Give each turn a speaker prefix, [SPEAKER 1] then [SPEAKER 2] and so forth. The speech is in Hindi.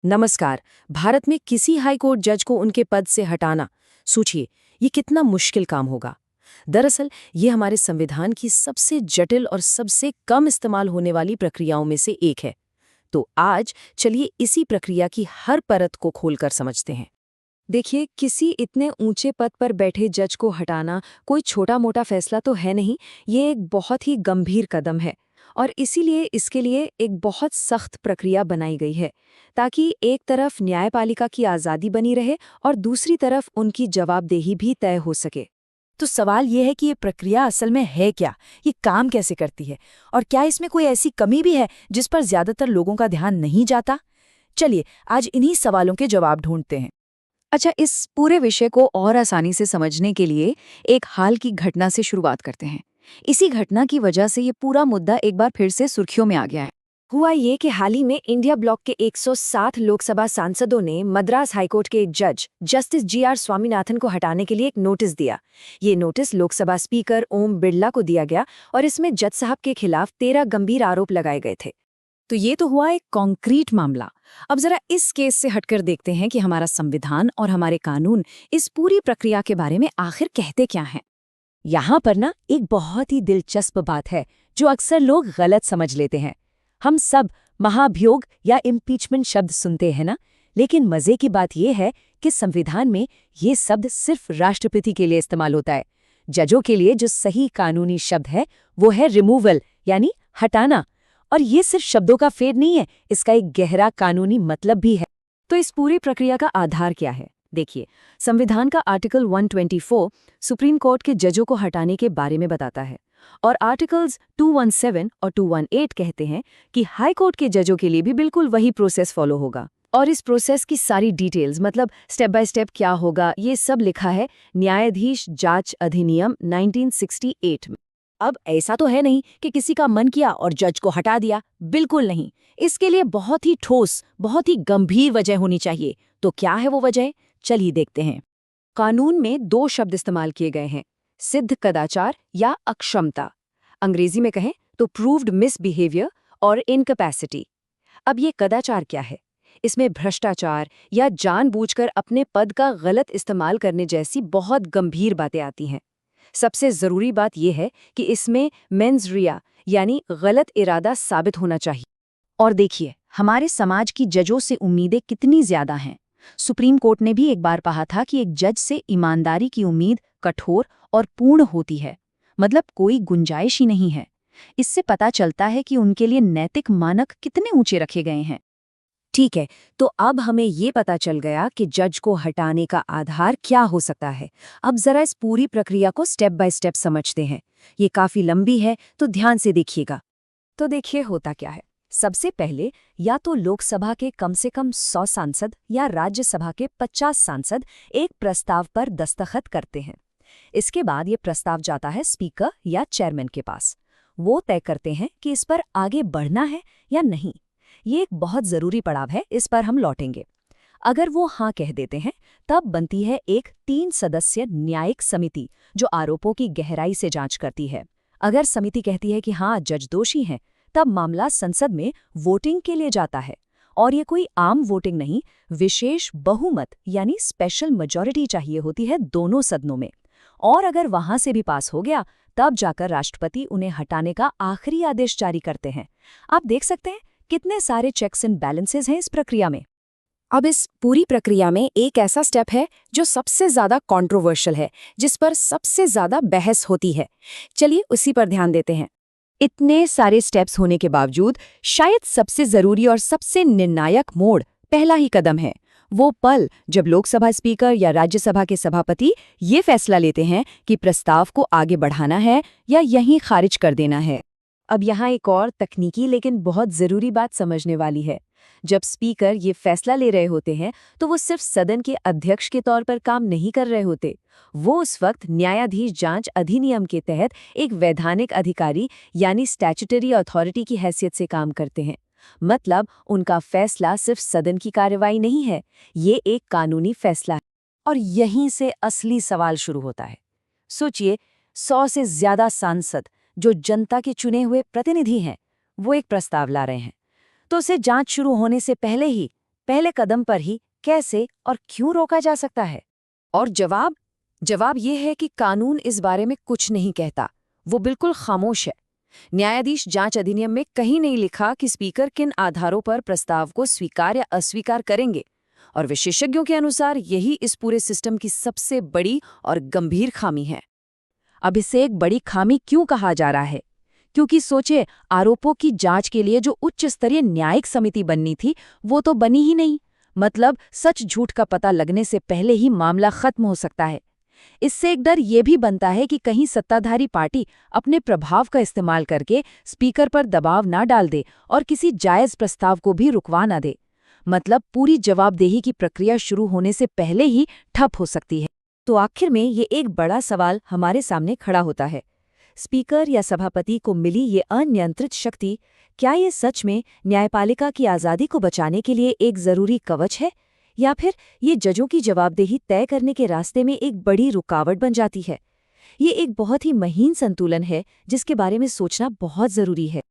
[SPEAKER 1] नमस्कार। भारत में किसी हाई कोर्ट जज को उनके पद से हटाना, सोचिए, ये कितना मुश्किल काम होगा। दरअसल ये हमारे संविधान की सबसे जटिल और सबसे कम इस्तेमाल होने वाली प्रक्रियाओं में से एक है। तो आज चलिए इसी प्रक्रिया की हर परत को खोलकर समझते हैं।
[SPEAKER 2] देखिए, किसी इतने ऊंचे पद पर बैठे जज को हटाना कोई छोटा-मोटा फैसला तो है नहीं। ये एक बहुत ही गंभीर कदम है और इसीलिए इसके लिए एक बहुत सख्त प्रक्रिया बनाई गई है, ताकि एक तरफ न्यायपालिका की आज़ादी बनी रहे और दूसरी तरफ उनकी जवाबदेही भी तय हो सके।
[SPEAKER 1] तो सवाल ये है कि ये प्रक्रिया असल में है क्या, ये काम कैसे करती है, और क्या इसमें कोई ऐसी कमी भी है जिस पर ज्यादातर लोगों का ध्यान नहीं जाता। चलिए आज इन्हीं सवालों के जवाब ढूंढते हैं।
[SPEAKER 2] अच्छा, इस पूरे विषय को और आसानी से समझने के लिए एक हाल की घटना से शुरुआत करते हैं। इसी घटना की वजह से ये पूरा मुद्दा एक बार फिर से सुर्खियों में आ गया है।
[SPEAKER 3] हुआ ये कि हाल ही में इंडिया ब्लॉक के 107 लोकसभा सांसदों ने मद्रास हाईकोर्ट के एक जज जस्टिस जी.आर. स्वामीनाथन को हटाने के लिए एक नोटिस दिया। ये नोटिस लोकसभा स्पीकर ओम बिरला को दिया गया और इसमें जज साहब के खिलाफ 13 गंभीर आरोप लगाए गए थे।
[SPEAKER 1] तो ये तो हुआ एक कॉन्क्रीट मामला। अब जरा इस केस से हटकर देखते हैं कि हमारा संविधान और हमारे कानून इस पूरी प्रक्रिया के बारे में आखिर कहते क्या हैं। यहाँ पर ना एक बहुत ही दिलचस्प बात है जो अक्सर लोग गलत समझ लेते हैं। हम सब महाभियोग या इम्पीचमेंट शब्द सुनते हैं ना, लेकिन मजे की बात यह है कि संविधान में ये शब्द सिर्फ राष्ट्रपति के लिए इस्तेमाल होता है। जजों के लिए जो सही कानूनी शब्द है वो है रिमूवल, यानी हटाना। और ये सिर्फ शब्दों का फेर नहीं है, इसका एक गहरा कानूनी मतलब भी है। तो इस पूरी प्रक्रिया का आधार क्या है? देखिए, संविधान का आर्टिकल 124 सुप्रीम कोर्ट के जजों को हटाने के बारे में बताता है, और आर्टिकल्स 217 और 218 कहते हैं कि हाई कोर्ट के जजों के लिए भी बिल्कुल वही प्रोसेस फॉलो होगा। और इस प्रोसेस की सारी डिटेल्स, मतलब स्टेप बाय स्टेप क्या होगा, ये सब लिखा है न्यायाधीश जांच अधिनियम 1968 में। अब ऐसा तो है नहीं कि किसी का मन किया और जज को हटा दिया, बिल्कुल नहीं। इसके लिए बहुत ही ठोस, बहुत ही गंभीर वजह होनी चाहिए। तो क्या है वो वजह? चलिए देखते हैं।
[SPEAKER 2] कानून में दो शब्द इस्तेमाल किए गए हैं, सिद्ध कदाचार या अक्षमता। अंग्रेजी में कहें तो प्रूव्ड मिसबिहेवियर और इनकैपेसिटी। अब ये कदाचार क्या है? इसमें भ्रष्टाचार या जानबूझकर अपने पद का गलत इस्तेमाल करने जैसी बहुत गंभीर बातें आती हैं। सबसे जरूरी बात यह है कि इसमें मेंस रिया यानी गलत इरादा साबित होना चाहिए। और देखिए, हमारे समाज की जजों से उम्मीदें कितनी ज्यादा हैं। सुप्रीम कोर्ट ने भी एक बार कहा था कि एक जज से ईमानदारी की उम्मीद कठोर और पूर्ण होती है, मतलब कोई गुंजाइश ही नहीं है। इससे पता चलता है कि उनके लिए नैतिक मानक कितने ऊंचे रखे गए हैं।
[SPEAKER 1] ठीक है, तो अब हमें ये पता चल गया कि जज को हटाने का आधार क्या हो सकता है। अब जरा इस पूरी प्रक्रिया को स्टेप बाय स्टेप समझते हैं। ये काफी लंबी है, तो ध्यान से देखिएगा। तो देखिए होता क्या है। सबसे पहले या तो लोकसभा के कम से कम 100 सांसद या राज्यसभा के 50 सांसद एक प्रस्ताव पर दस्तखत करते हैं। इसके बाद ये प्रस्ताव जाता है स्पीकर या चेयरमैन के पास। वो तय करते हैं कि इस पर आगे बढ़ना है या नहीं। ये एक बहुत जरूरी पड़ाव है, इस पर हम लौटेंगे। अगर वो हाँ कह देते हैं, तब बनती है एक 3 सदस्य न्यायिक समिति जो आरोपों की गहराई से जांच करती है। अगर समिति कहती है कि हाँ जज दोषी हैं, तब मामला संसद में वोटिंग के लिए जाता है। और ये कोई आम वोटिंग नहीं, विशेष बहुमत यानी स्पेशल मेजॉरिटी चाहिए होती है दोनों सदनों में। और अगर वहां से भी पास हो गया, तब जाकर राष्ट्रपति उन्हें हटाने का आखिरी आदेश जारी करते हैं। आप देख सकते हैं कितने सारे चेक्स एंड बैलेंसेस हैं इस प्रक्रिया में। अब इस पूरी प्रक्रिया में एक ऐसा स्टेप है जो सबसे ज्यादा कंट्रोवर्शियल है, जिस पर सबसे ज्यादा बहस होती है। चलिए उसी पर ध्यान देते हैं। इतने सारे स्टेप्स होने के बावजूद शायद सबसे जरूरी और सबसे निर्णायक मोड़ पहला ही कदम है। वो पल जब लोकसभा स्पीकर या राज्यसभा के सभापति ये फैसला लेते हैं कि प्रस्ताव को आगे बढ़ाना है या यहीं खारिज कर देना है। अब यहाँ एक और तकनीकी लेकिन बहुत जरूरी बात समझने वाली है। जब स्पीकर ये फैसला ले रहे होते हैं, तो वो सिर्फ सदन के अध्यक्ष के तौर पर काम नहीं कर रहे होते। वो उस वक्त न्यायाधीश जांच अधिनियम के तहत एक वैधानिक अधिकारी यानी स्टैट्यूटरी अथॉरिटी की हैसियत से काम करते हैं। मतलब उनका फैसला सिर्फ सदन की कार्रवाई नहीं है, ये एक कानूनी फैसला है। और यहीं से असली सवाल शुरू होता है। सोचिए, 100 से ज्यादा सांसद जो जनता के चुने हुए प्रतिनिधि हैं, वो एक प्रस्ताव ला रहे हैं। तो उसे जांच शुरू होने से पहले ही पहले कदम पर ही कैसे और क्यों रोका जा सकता है?
[SPEAKER 2] और जवाब ये है कि कानून इस बारे में कुछ नहीं कहता, वो बिल्कुल खामोश है। न्यायाधीश जांच अधिनियम में कहीं नहीं लिखा कि स्पीकर किन आधारों पर प्रस्ताव को स्वीकार या अस्वीकार करेंगे, और विशेषज्ञों के अनुसार यही इस पूरे सिस्टम की सबसे बड़ी और गंभीर खामी है।
[SPEAKER 1] अब इसे एक बड़ी खामी क्यों कहा जा रहा है? क्योंकि सोचे, आरोपों की जांच के लिए जो उच्च स्तरीय न्यायिक समिति बननी थी, वो तो बनी ही नहीं। मतलब सच झूठ का पता लगने से पहले ही मामला खत्म हो सकता है। इससे एक डर ये भी बनता है कि कहीं सत्ताधारी पार्टी अपने प्रभाव का इस्तेमाल करके स्पीकर पर दबाव ना डाल दे और किसी जायज प्रस्ताव को भी रुकवा ना दे। मतलब पूरी जवाबदेही की प्रक्रिया शुरू होने से पहले ही ठप हो सकती है।
[SPEAKER 3] तो आखिर में ये एक बड़ा सवाल हमारे सामने खड़ा होता है। स्पीकर या सभापति को मिली ये अनियंत्रित शक्ति, क्या ये सच में न्यायपालिका की आज़ादी को बचाने के लिए एक ज़रूरी कवच है, या फिर ये जजों की जवाबदेही तय करने के रास्ते में एक बड़ी रुकावट बन जाती है? ये एक बहुत ही महीन संतुलन है जिसके बारे में सोचना बहुत ज़रूरी है।